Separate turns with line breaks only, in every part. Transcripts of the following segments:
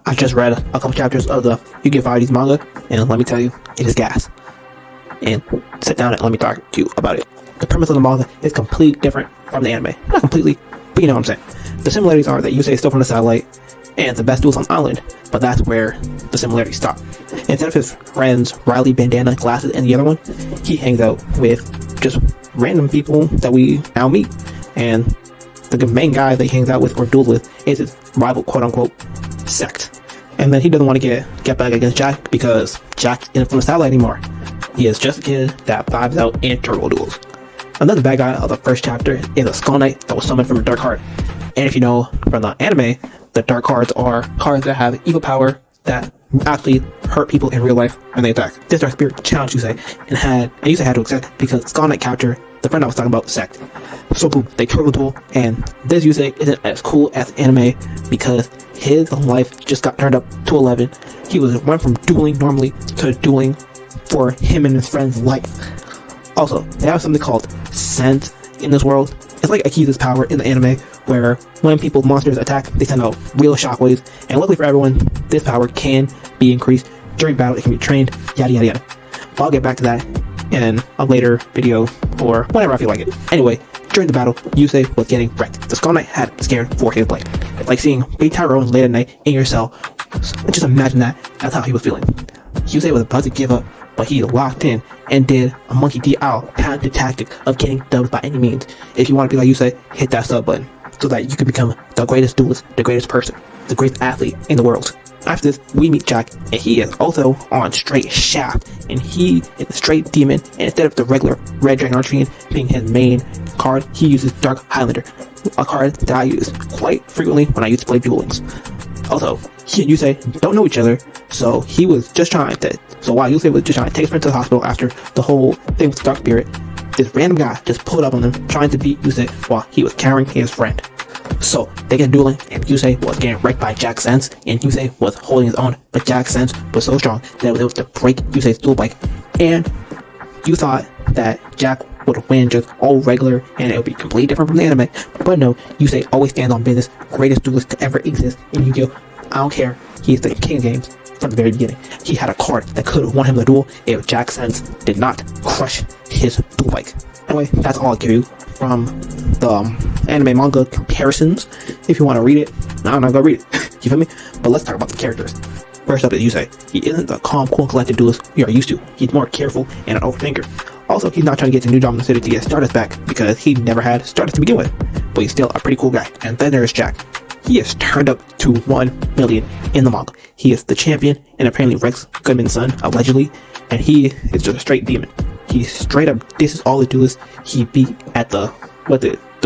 I just read a couple chapters of the 5D's manga, and let me tell you, it is gas. And sit down and let me talk to you about it. The premise of the manga is completely different from the anime. Not completely, but you know what I'm saying. The similarities are that Yusei is still from the satellite, and the best duels on the island, but that's where the similarities stop. Instead of his friends Riley, Bandana, Glasses, and the other one, he hangs out with just random people that we now meet. And the main guy that he hangs out with or duels with is his rival, quote-unquote, sect. And then he doesn't want to get back against Jack because Jack isn't from the satellite anymore. He is just a kid that vibes out in turbo duels. Another bad guy of the first chapter is a Skull Knight that was summoned from a dark heart. And if you know from the anime, the dark cards are cards that have evil power that actually hurt people in real life when they attack. This dark spirit challenged Yusei, and Yusei had to accept because Skull Knight captured the friend I was talking about, sect. So boom, they turbo duel, and this Yusei isn't as cool as anime because his life just got turned up to 11. He went from dueling normally to dueling for him and his friend's life. Also, they have something called sense in this world. It's like Akiza's power in the anime, where when monsters attack, they send out real shockwaves, and luckily for everyone, this power can be increased during battle. It can be trained, yada yada yada. But I'll get back to that in a later video, or whenever I feel like it. Anyway, during the battle, Yusei was getting wrecked. The Skull Knight had scared for his life. It's like seeing big Tyrone late at night in your cell. Just imagine that. That's how he was feeling. Yusei was about to give up, but he locked in and did a Monkey D. Owl patented tactic of getting dubbed by any means. If you want to be like Yusei, hit that sub button so that you can become the greatest duelist, the greatest person, the greatest athlete in the world. After this, we meet Jack, and he is also on straight shaft, and he is a straight demon, and instead of the regular Red Dragon Archfiend being his main card, he uses Dark Highlander, a card that I use quite frequently when I used to play duelings. Also, he and Yusei don't know each other, so he was just trying to, while Yusei was just trying to take his friend to the hospital after the whole thing with the Dark Spirit, this random guy just pulled up on them trying to beat Yusei while he was carrying his friend. So they get dueling, and Yusei was getting wrecked by Jack's sense, and Yusei was holding his own, but Jack's sense was so strong that it was able to break Yusei's duel bike. And you thought that Jack would win just all regular and it would be completely different from the anime, but no, Yusei always stands on business, greatest duelist to ever exist in Yu-Gi-Oh! I don't care, he's the king of games from the very beginning. He had a card that could have won him the duel if Jack's sense did not crush his duel bike. Anyway, that's all I'll give you from the anime manga comparisons. If you want to read it, I'm not gonna read it. You feel me? But let's talk about the characters. First up is Yusei. He isn't the calm, cool, and collected duelist we are used to. He's more careful and an overthinker. Also, he's not trying to get to New Domino City to get Stardust back because he never had Stardust to begin with. But he's still a pretty cool guy. And then there's Jack. He is turned up to 1 million in the manga. He is the champion and apparently Rex Goodman's son, allegedly. And he is just a straight demon. He straight up disses all the duelists he beat at the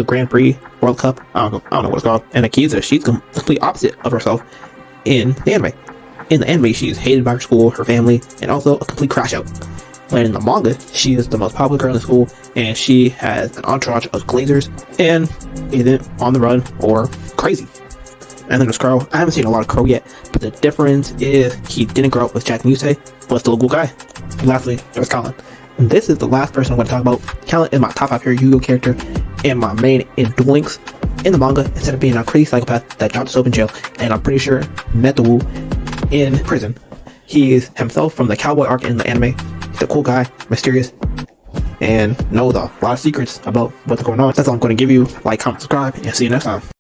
Grand Prix World Cup. I don't know what it's called. And Akiza, she's the complete opposite of herself in the anime. In the anime, she is hated by her school, her family, and also a complete crash out. When in the manga, she is the most popular girl in the school, and she has an entourage of glazers and isn't on the run or crazy. And then there's Crow. I haven't seen a lot of Crow yet, but the difference is he didn't grow up with Jack and Yusei, but still a cool guy. And lastly, there's Colin. And this is the last person I'm going to talk about. Colin is my top 5 favorite Yu-Gi-Oh! Character and my main in Duel Links. In the manga, instead of being a crazy psychopath that dropped soap in jail, and I'm pretty sure met the Wu in prison, he is himself from the cowboy arc in the anime. He's a cool guy, mysterious, and knows a lot of secrets about what's going on. That's all I'm going to give you. Like, comment, subscribe, and see you next time.